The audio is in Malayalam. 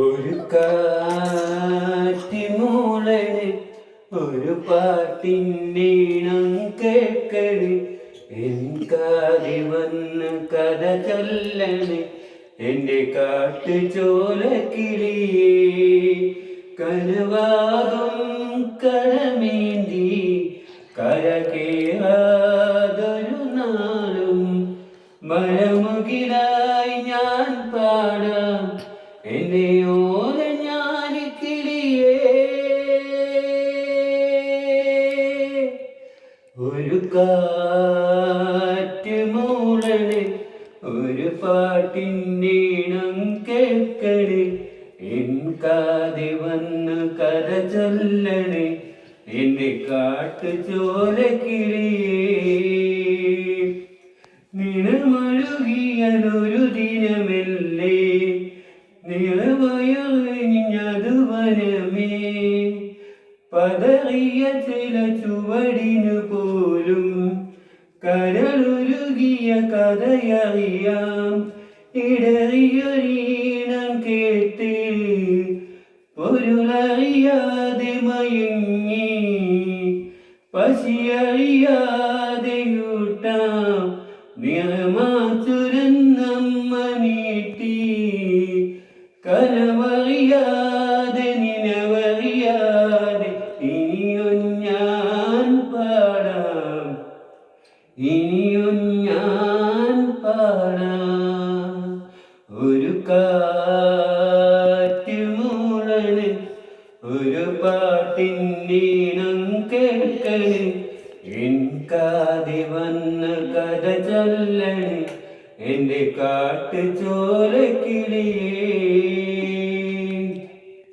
ഒരു കാറ്റ് മൂളണ്, ഒരു പാട്ടിനീണം കേൾക്കണ്, എൻ കാതി വന്ന് കഥ ചൊല്ലണ്, എൻ്റെ കാട്ടു ചോലക്കിളിയേ. കനവാകും കടമേന്തി കരകേറാതൊരു നാളും മഴമുകിലായി ഞാൻ പാടാം എന്നെ ഓല ഞാൻ കിളിയേ. ഒരു കാറ്റ് മൂളണ്, ഒരു പാട്ടിനീണം കേൾക്കണ്, എൻ കാതി വന്ന് കഥ ചൊല്ലണ്, എന്റെ കാട്ടു ചോലക്കിളിയേ. നിണമഴുകിയൊരു ദിനമല്ലേ, നിറവയൊഴിഞ്ഞതു വനമേ, പതറിയ ചില ചുവടിനു പോലും കരളുരുകിയ കഥയറിയാം. ഇടറിയൊരീണം കേട്ട് പൊരുളറിയാതെ മയങ്ങി, പശിയറിയാതെ കൂട്ടാം നിറമാ ചുരന്നമ്മ നീട്ടി, കനവ